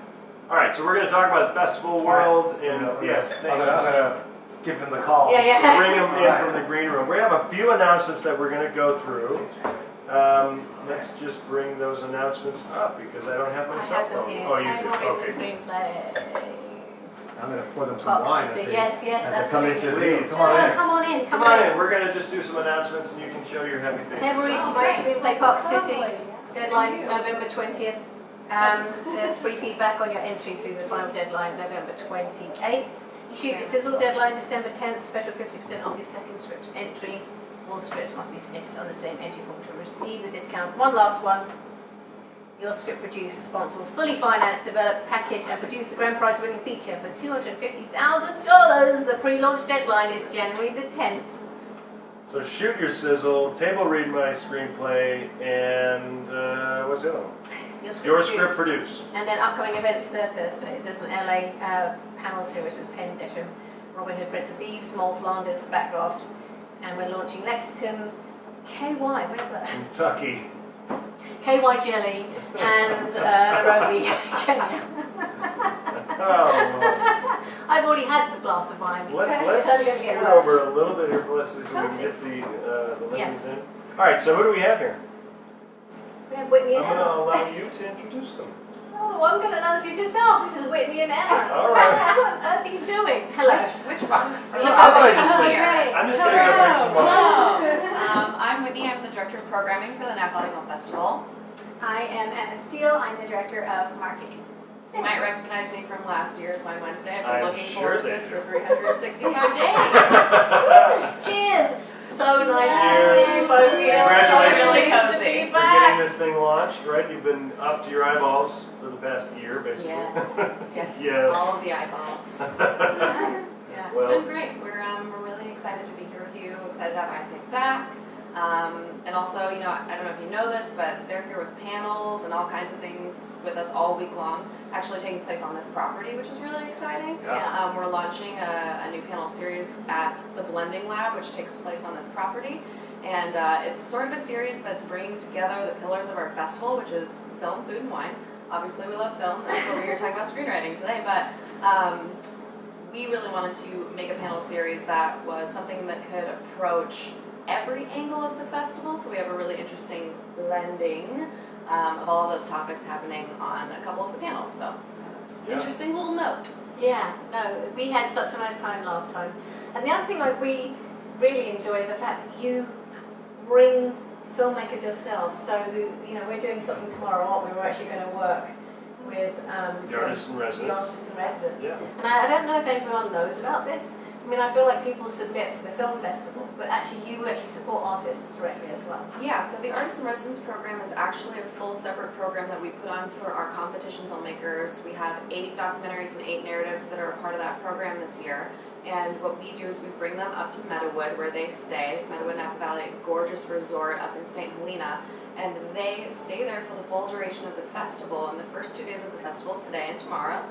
All right, so we're going to talk about the festival world, and yes, I'm thanks. gonna give them the call. Yeah. Bring them in from the green room. We have a few announcements that we're going to go through. Let's just bring those announcements up because I don't have my I cell have them phone. here. Oh, you Table do. read the Okay. screenplay. I'm gonna pour them some wine. Boxes. Yes, as they come into the absolutely. room. Come on in. Come on in. Come on in. We're going to just do some announcements, and you can show your happy faces. Table read my screenplay, Park City. Deadline November 20th. There's free feedback on your entry through the final deadline November 28th. Shoot your sizzle deadline December 10th. Special 50% off your second script entry. All scripts must be submitted on the same entry form to receive the discount. One last one. Your script producer, sponsor, will fully finance, develop, package, and produce the grand prize winning feature for $250,000. The pre-launch deadline is January the 10th. So shoot your sizzle, table read my screenplay, and what's the other one? Your script produce. And then upcoming events, third Thursdays. There's an LA panel series with Penn Detram, Robin Hood, Prince of Thieves, Small Flanders, Backdraft, and we're launching Lexington, KY, where's that? Kentucky. KY Jelly, and Nairobi, Kenya. Oh, I've already had a glass of wine. let's It's only gonna scoot get worse. over a little bit here for us so we can get the ladies in. All right, so who do we have here? We have Whitney and I'm going to Emma. allow you to introduce them. Oh, I'm going to introduce yourself. This is Whitney and Emma. All right. What on earth are you doing? Hello. Which one? I'm just going to go drink some wine. Hello. I'm Whitney. I'm the director of programming for the Napa Valley Film Festival. I am Emma Steele. I'm the director of marketing. You might recognize me from last year's My Wednesday. I've been I'm looking sure forward to they this do. for 365 days. Cheers. So nice Cheers. to see you both here. Congratulations. So nice to Cozy. be For back. getting this thing launched, right? You've been up to your eyeballs for the past year, basically. Yes. Yes. All of the eyeballs. Yeah, Well- it's been great. We're really excited to be here with you. Excited to have ISAC back. And also, you know, I don't know if you know this, but they're here with panels and all kinds of things with us all week long, actually taking place on this property, which is really exciting. Yeah. We're launching a new panel series at the Blending Lab, which takes place on this property. And it's sort of a series that's bringing together the pillars of our festival, which is film, food, and wine. Obviously, we love film. That's what we're here talking about screenwriting today. But we really wanted to make a panel series that was something that could approach every angle of the festival. So we have a really interesting blending of all of those topics happening on a couple of the panels. So it's an interesting little note. Yeah, no, we had such a nice time last time. And the other thing we really enjoy the fact that you bring filmmakers yourself. So, we're doing something tomorrow, aren't we? We're actually going to work with The artists in residence. The artists in residence. Yeah. And I don't know if everyone knows about this, I mean, I feel like people submit for the film festival, but actually you actually support artists directly as well. Yeah, so the Artist in Residence program is actually a full separate program that we put on for our competition filmmakers. We have 8 documentaries and 8 narratives that are a part of that program this year. And what we do is we bring them up to Meadowood where they stay. It's Meadowood, Napa Valley, a gorgeous resort up in St. Helena. And they stay there for the full duration of the festival. And the first 2 days of the festival, today and tomorrow,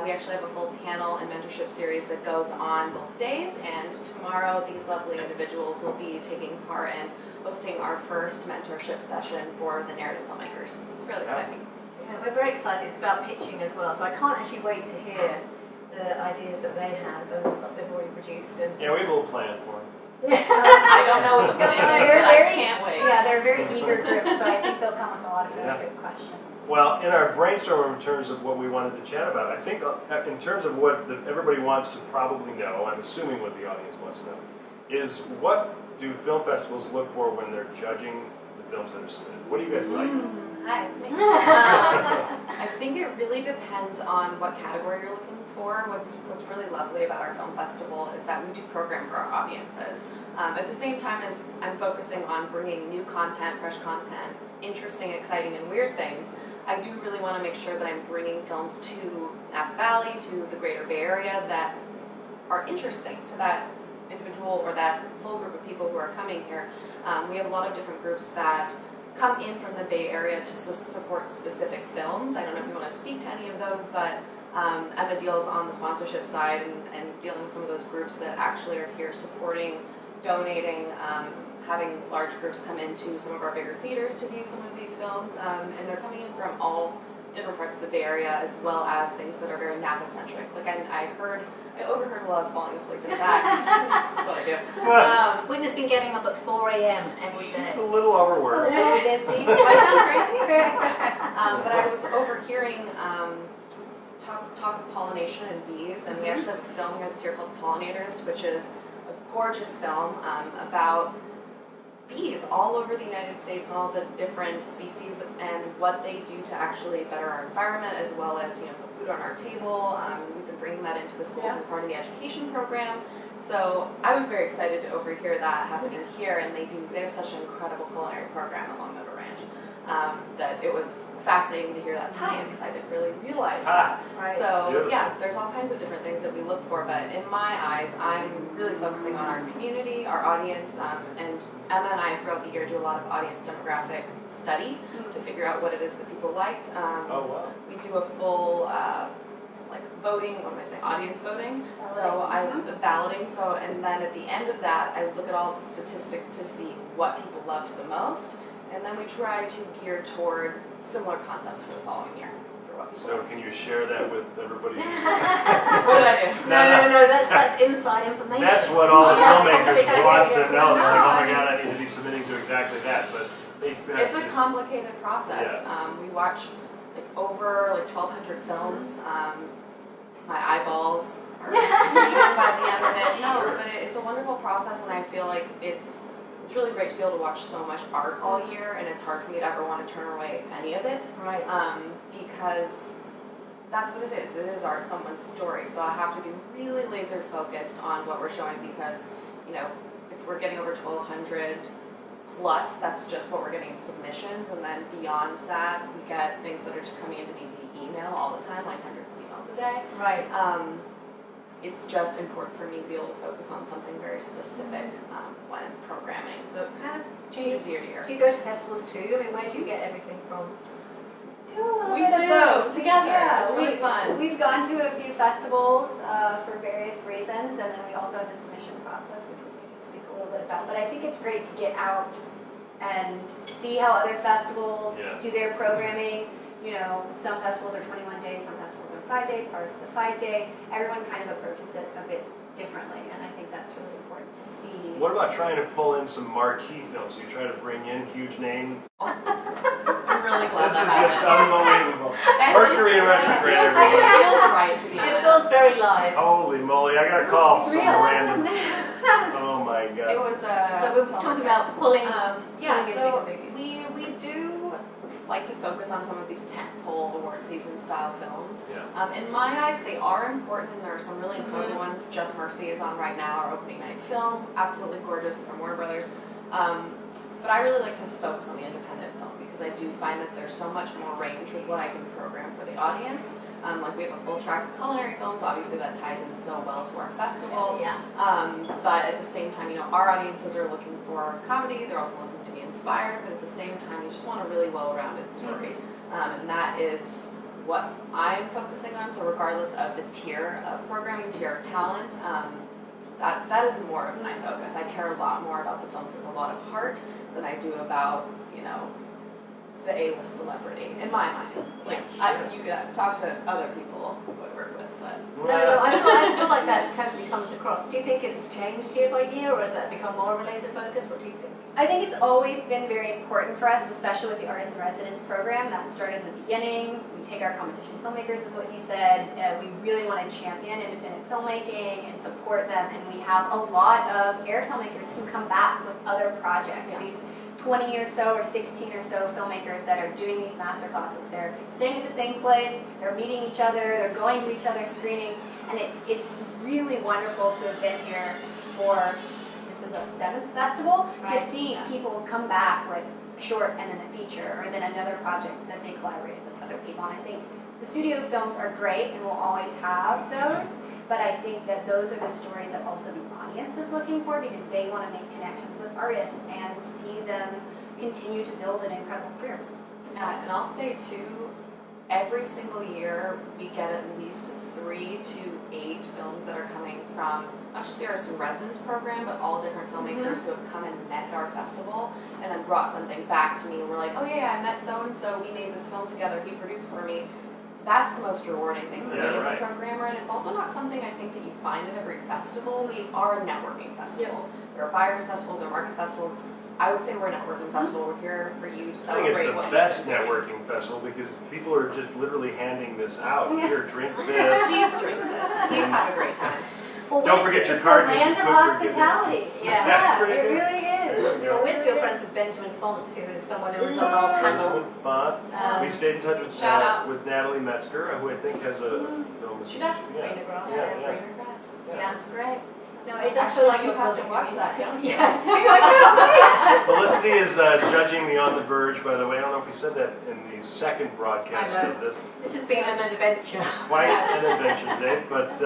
we actually have a full panel and mentorship series that goes on both days. And tomorrow, these lovely individuals will be taking part in hosting our first mentorship session for the narrative filmmakers. It's really exciting. Yeah, we're very excited. It's about pitching as well, so I can't actually wait to hear the ideas that they have and the stuff they've already produced. And Yeah, we have a little plan for them. I don't know what the plan is, but I can't wait. Yeah, they're a very eager group, so I think they'll come with a lot of really Yeah. good questions. Well, in our brainstorm in terms of what we wanted to chat about, I think in terms of what everybody wants to probably know, I'm assuming what the audience wants to know, is what do film festivals look for when they're judging the films that are submitted? What do you guys like? Hi, it's me. I think it really depends on what category you're looking for. What's really lovely about our film festival is that we do program for our audiences. At the same time as I'm focusing on bringing new content, fresh content, interesting, exciting, and weird things, I do really want to make sure that I'm bringing films to Napa Valley, to the greater Bay Area that are interesting to that individual or that full group of people who are coming here. We have a lot of different groups that come in from the Bay Area to support specific films. I don't know if you want to speak to any of those, but Emma deals on the sponsorship side and dealing with some of those groups that actually are here supporting, donating, having large groups come into some of our bigger theaters to view some of these films, and they're coming in from all different parts of the Bay Area as well as things that are very Napa-centric. Like I overheard while I was falling asleep in the back. That's what I do. Whitney's been getting up at 4 a.m. every day. It's a little overworked. Do I sound crazy? But I was overhearing talk of pollination and bees, and we actually have a film here this year called Pollinators, which is a gorgeous film about bees all over the United States and all the different species and what they do to actually better our environment as well as put food on our table. We've been bringing that into the schools as part of the education program. So I was very excited to overhear that happening here, and they have such an incredible culinary program at Long Meadow Ranch that it was fascinating to hear that tie-in because I didn't really realize that. Right. So yeah, there's all kinds of different things that we look for, but in my eyes, I'm really focusing on our community, our audience, and Emma and I throughout the year do a lot of audience demographic study to figure out what it is that people liked. Oh, wow. We do a full voting, audience voting. So balloting. So, and then at the end of that, I look at all the statistics to see what people loved the most, and then we try to gear toward similar concepts for the following year. So can you share that with everybody? What did I do? No, that's inside information. That's what all the That's filmmakers top want secret. to know. They're like, oh my No, god, I need to be submitting to exactly that. But It's a complicated process. Yeah. We watch over 1,200 films. My eyeballs are bleeding by the end of it. No, but it's a wonderful process, and I feel like it's really great to be able to watch so much art all year, and it's hard for me to ever want to turn away any of it. Right. Because that's what it is. It is art, someone's story. So I have to be really laser focused on what we're showing because, if we're getting over 1,200 plus, that's just what we're getting in submissions, and then beyond that, we get things that are just coming into me via email all the time, like hundreds of emails a day. Right. It's just important for me to be able to focus on something very specific when programming. So it kind of changes year to year. Do you go to festivals too? I mean, where do you get everything from? Do a little We bit of do, both. together. Yeah, It's really fun. We've gone to a few festivals for various reasons, and then we also have the submission process, which we can speak a little bit about. But I think it's great to get out and see how other festivals do their programming. Some festivals are 21 days, some festivals are 5 days, ours is a 5-day. Everyone kind of approaches it a bit differently, and I think that's really important to see. What about trying to pull in some marquee films? You try to bring in huge name. I'm really glad This is that just happened. unbelievable. And Mercury in it retrograde, feels everybody. right, to be It honest. feels very live. Holy moly! I got a call It's from real. some random. Oh my It god. was So we're talking about pulling. yeah, pulling in so bigger movies. we do like to focus on some of these tentpole award season style films. Yeah. In my eyes, they are important, and there are some really incredible ones. Just Mercy is on right now, our opening night film, absolutely gorgeous from Warner Brothers. But I really like to focus on the independent film because I do find that there's so much more range with what I can program for the audience. Like we have a full track of culinary films, obviously that ties in so well to our festival. Yeah. But at the same time, you know, our audiences are looking for comedy, they're also looking to be inspired, but at the same time, you just want a really well-rounded story. And that is what I'm focusing on, so regardless of the tier of programming, tier of talent, that is more of my focus. I care a lot more about the films with a lot of heart than I do about, you know, the A-list celebrity, in my mind. Like, you talk to other people who I work with, but... No, I feel like that totally comes across. Do you think it's changed year by year, or has that become more of a laser focus? What do you think? I think it's always been very important for us, especially with the Artist in Residence program. That started in the beginning. We take our competition filmmakers, is what you said. We really want to champion independent filmmaking and support them. And we have a lot of air filmmakers who come back with other projects. Yeah. These 20 or so or 16 or so filmmakers that are doing these master classes. They're staying at the same place, they're meeting each other, they're going to each other's screenings, and it's really wonderful to have been here for, this is a 7th festival, to see people come back with a short and then a feature, or then another project that they collaborated with other people. And I think the studio films are great and we'll always have those, but I think that those are the stories that also the audience is looking for because they want to make connections with artists and see them continue to build an incredible career. And I'll say too, every single year we get at least 3 to 8 films that are coming from not just the Artist in Residence program, but all different filmmakers who have come and met at our festival and then brought something back to me and we're like, oh yeah, I met so-and-so, we made this film together, he produced for me. That's the most rewarding thing for me as a programmer, and it's also not something I think that you find at every festival. We are a networking festival. There are buyers festivals or market festivals. I would say we're a networking festival. We're here for you to celebrate. I think it's the best networking festival because people are just literally handing this out. Here, drink this. Please drink this. Please have a great time. Well, Don't forget your card. It's a land of hospitality. That's pretty it good. really is. Well, we're still friends with Benjamin Font, who is someone who was on our panel. Benjamin Font. We stayed in touch with Natalie Metzger, who I think has a film. She does. Greener Grass. Greener Grass. Yeah, that's great. No, it does Actually, feel like you have to watch that, don't you? Yeah. Felicity is judging the On the Verge, by the way. I don't know if we said that in the second broadcast of this. This has been an adventure. Quite an adventure today. But,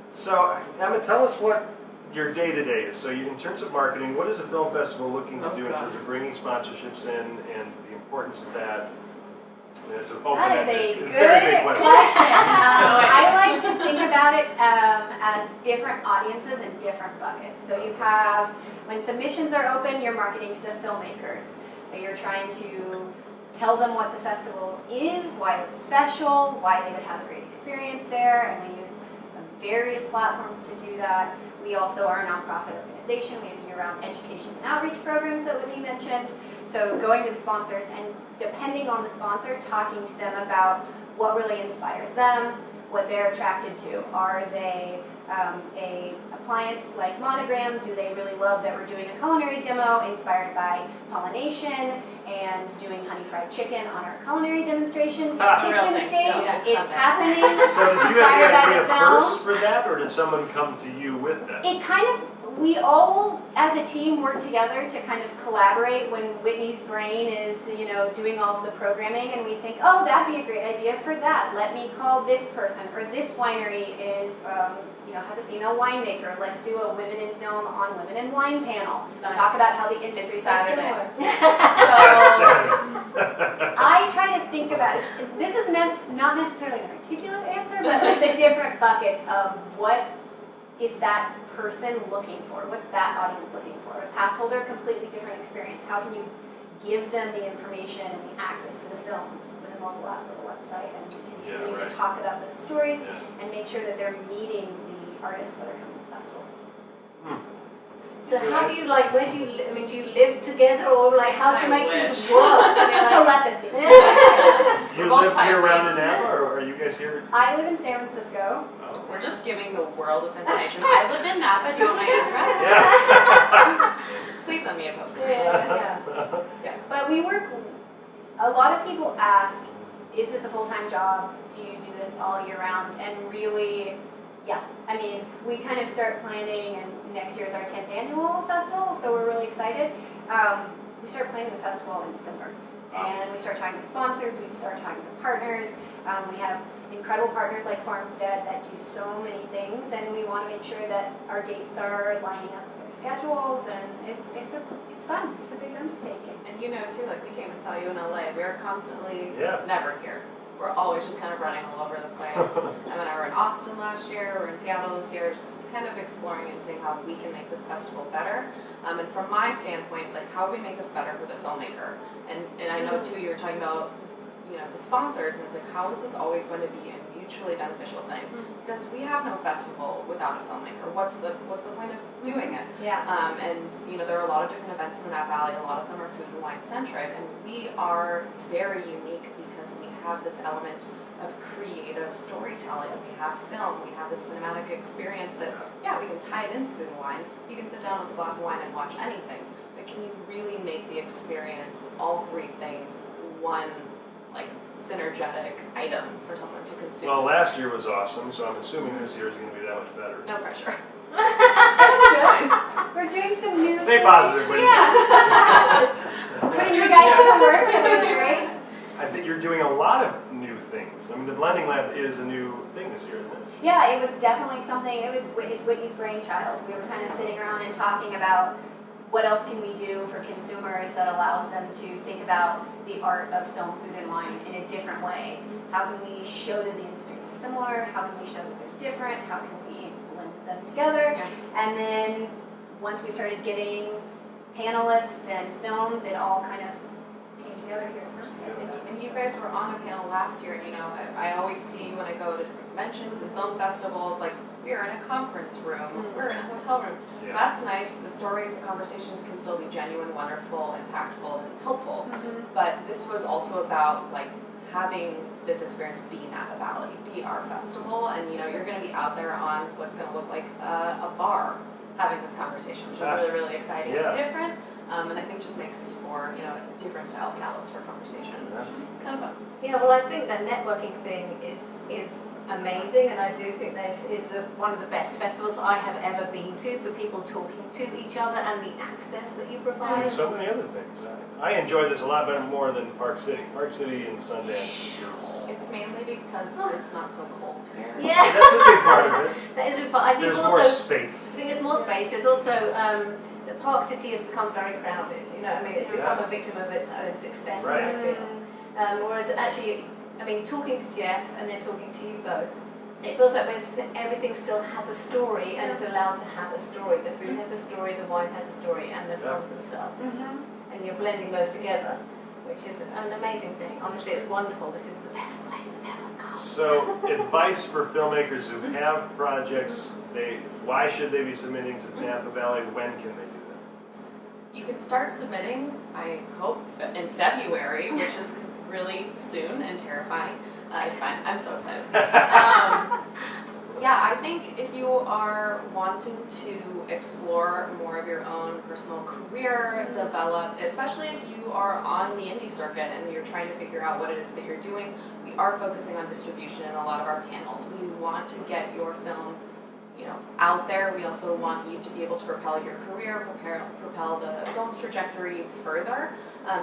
so, Emma, tell us what your day-to-day is. So in terms of marketing, what is a film festival looking to do in terms of bringing sponsorships in and the importance of that? It's an That is a good very big question. question. I like to think about it as different audiences and different buckets. So you have, when submissions are open, you're marketing to the filmmakers. You're trying to tell them what the festival is, why it's special, why they would have a great experience there, and we use various platforms to do that. We also are a nonprofit organization. We have year-round education and outreach programs that Whitney mentioned. So going to the sponsors and depending on the sponsor, talking to them about what really inspires them, what they're attracted to. Are they a appliance like Monogram? Do they really love that we're doing a culinary demo inspired by pollination and doing honey fried chicken on our culinary demonstrations kitchen stage? It's happening. So did you have the idea first for that, or did someone come to you with that? It kind of, we all as a team work together to kind of collaborate when Whitney's brain is, doing all of the programming, and we think, oh, that'd be a great idea for that. Let me call this person, or this winery is, has a female winemaker. Let's do a women in film on women in wine panel. Nice. Talk about how the industry is similar. I try to think about it. This is not necessarily an articulate answer, but the different buckets of what is that person looking for? What's that audience looking for? A pass holder, completely different experience. How can you give them the information and the access to the films with a mobile app or a website and continue to talk about those stories and make sure that they're meeting the artists that are coming to the festival. So how do you where do you live? Do you live together, or how to make this work? Telepathy. You live year-round in Napa, or are you guys here? I live in San Francisco. We're just giving the world this information. I live in Napa. Do you want my address? Yeah. Please send me a postcard. Yeah. Yes. But we work a lot of people ask, is this a full-time job? Do you do this all year round? And really, yeah, I mean, we kind of start planning, and next year's our 10th annual festival, so we're really excited. We start planning the festival in December, and we start talking to sponsors, we start talking to partners. We have incredible partners like Farmstead that do so many things, and we want to make sure that our dates are lining up with their schedules, and it's fun. It's a big undertaking. And you know too, like we came and saw you in LA. We are constantly Yeah. never here. We're always just kind of running all over the place. I mean, we were in Austin last year, we're in Seattle this year, just kind of exploring and seeing how we can make this festival better. And from my standpoint, it's like, how do we make this better for the filmmaker? And I know too, you were talking about, you know, the sponsors, and it's like, how is this always going to be a mutually beneficial thing? Because we have no festival without a filmmaker. What's the point of doing it? Yeah. And you know, there are a lot of different events in the Napa Valley. A lot of them are food and wine centric, and we are very unique because we have this element of creative storytelling. We have film. We have this cinematic experience that, yeah, we can tie it into food and wine. You can sit down with a glass of wine and watch anything, but can you really make the experience, all three things, one like synergetic item for someone to consume? Well, last year was awesome, so I'm assuming this year is going to be that much better. No pressure. We're doing some new Stay positive, wait a minute. Putting you guys to work, it'll be great. I bet you're doing a lot of new things. I mean, the blending lab is a new thing this year, isn't it? Yeah, it was definitely something, it's Whitney's brainchild. We were kind of sitting around and talking about what else can we do for consumers that allows them to think about the art of film, food, and wine in a different way. How can we show that the industries are similar? How can we show that they're different? How can we blend them together? Yeah. And then once we started getting panelists and films, it all kind of came together here first. And you guys were on a panel last year, and you know, I always see when I go to conventions and film festivals, like, we're in a conference room, we're in a hotel room. Yeah. That's nice. The stories, the conversations can still be genuine, wonderful, impactful, and helpful. But this was also about, like, having this experience be Napa Valley, be our festival, and you know, you're going to be out there on what's going to look like a bar having this conversation, which is really, really exciting and different. And I think just makes for, you know, a different style of catalyst for conversation, which is kind of fun. Yeah, well, I think the networking thing is amazing, and I do think this is one of the best festivals I have ever been to, for people talking to each other and the access that you provide. And so many other things. I enjoy this a lot better more than Park City. Park City and Sundance is... It's mainly because it's not so cold here. Yeah, That's a big part of it. that is a part. I think There's also more space. I think there's more space. There's also the Park City has become very crowded. You know, I mean, it's become a victim of its own success. Right. I feel. Whereas actually, I mean, talking to Jeff and then talking to you both, it feels like everything still has a story and is allowed to have a story. The food has a story, the wine has a story, and the films themselves. And you're blending those together, which is an amazing thing. Honestly, it's wonderful. This is the best place ever. Come. So, advice for filmmakers who have projects, why should they be submitting to Napa Valley? When can they do that? You can start submitting, I hope, in February, which is really soon and terrifying. It's fine. I'm so excited. Yeah, I think if you are wanting to explore more of your own personal career, develop, especially if you are on the indie circuit and you're trying to figure out what it is that you're doing, we are focusing on distribution in a lot of our panels. We want to get your film, you know, out there. We also want you to be able to propel your career, propel the film's trajectory further,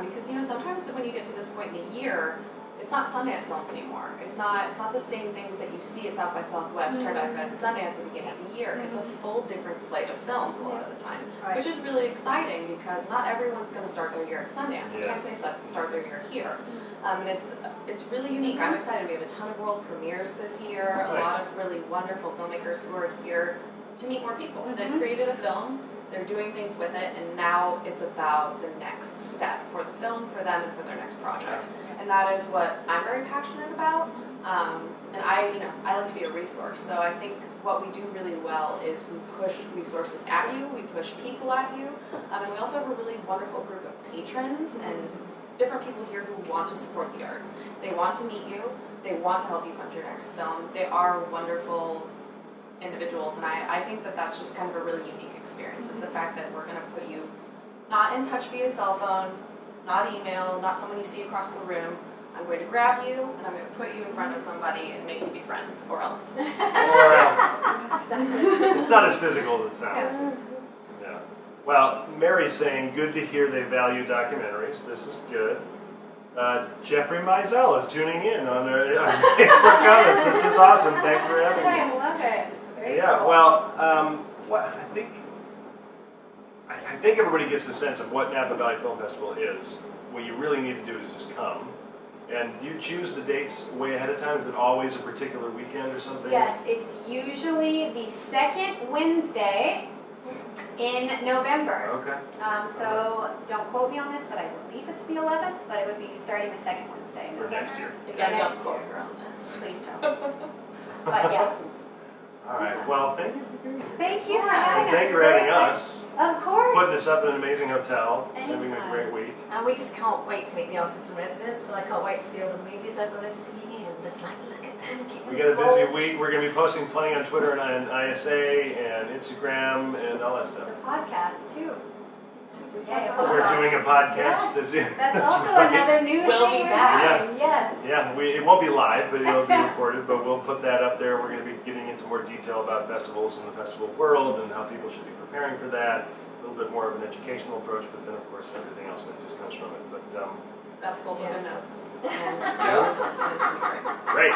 because you know, sometimes when you get to this point in the year, it's not Sundance films anymore. It's not the same things that you see at South by Southwest, Tribeca, and Sundance at the beginning of the year. It's a full different slate of films a lot of the time, which is really exciting because not everyone's going to start their year at Sundance. Sometimes they start their year here, and it's really unique. I'm excited. We have a ton of world premieres this year. A lot of really wonderful filmmakers who are here to meet more people. They've created a film. They're doing things with it, and now it's about the next step for the film, for them, and for their next project. And that is what I'm very passionate about. And I like to be a resource. So I think what we do really well is we push resources at you, we push people at you, and we also have a really wonderful group of patrons and different people here who want to support the arts. They want to meet you. They want to help you fund your next film. They are wonderful individuals, and I think that that's just kind of a really unique experience, is the fact that we're going to put you not in touch via cell phone, not email, not someone you see across the room. I'm going to grab you and I'm going to put you in front of somebody and make you be friends, or else. Or else. Exactly. It's not as physical as it sounds. Yeah. Well, Mary's saying, good to hear they value documentaries. This is good. Jeffrey Mizell is tuning in on their Facebook comments. This is awesome. Thanks for having me. I love it. Very Yeah, cool. well, I think everybody gets the sense of what Napa Valley Film Festival is. What you really need to do is just come. And do you choose the dates way ahead of time? Is it always a particular weekend or something? Yes, it's usually the second Wednesday in November. Okay. So don't quote me on this, but I believe it's the 11th, but it would be starting the second Wednesday in For November. next year. Yeah, Next don't quote her on this. Please don't. But yeah. All right. Well, thank you for being here. Thank you for having us. Thank you for We're having very us. excited. Of course. Putting us up in an amazing hotel. Having a Anytime. great week. And we just can't wait to meet the artists and residents, so I can't wait to see all the movies I've got to see. I'm just like, look at that. We got a busy week. We're going to be posting plenty on Twitter and ISA and Instagram and all that stuff. The podcast too. Yeah, We're doing a podcast. Yes. That's also right. another new We'll thing be we're back. doing. Yes. Yeah, it won't be live, but it'll be recorded. But we'll put that up there. We're going to be getting into more detail about festivals and the festival world and how people should be preparing for that. A little bit more of an educational approach, but then of course everything else that just comes from it. But Got full of the notes and Yeah. jokes, and it's great.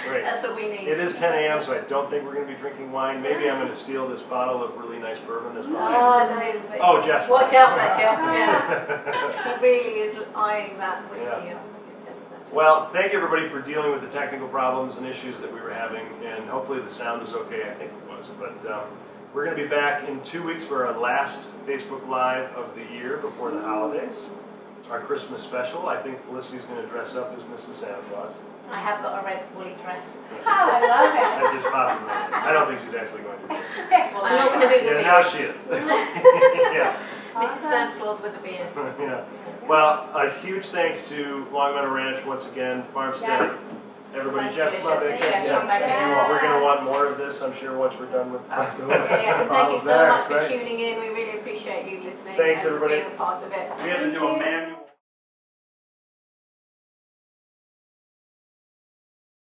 great. That's what we need. It is 10 a.m., so I don't think we're going to be drinking wine. Maybe I'm going to steal this bottle of really nice bourbon. This Oh, probably. no. Oh, Jeff's. Watch fine. out for Jeff. Yeah. He really is eyeing that whiskey Yeah. up. Well, thank you everybody for dealing with the technical problems and issues that we were having, and hopefully the sound is okay. I think it was, but we're going to be back in 2 weeks for our last Facebook Live of the year before the holidays. Our Christmas special. I think Felicity's going to dress up as Mrs. Santa Claus. I have got a red woolly dress. Oh, I love it. I just popped in my head. I don't think she's actually going to do it. Well, I'm not going to do the Yeah, beard. now she is. Yeah. Mrs. Santa Claus with the beard. Yeah. Well, a huge thanks to Long Meadow Ranch once again, Farmstead, Yes. everybody. That's Jeff, come on delicious. back. Yeah, come back Thank you in. all. We're going to want more of this, I'm sure, once we're done with Absolutely. Yeah, and thank you Bottles so there, much for right. tuning in. We really appreciate you listening Thanks, and everybody. being a part of it. We have to do a manual.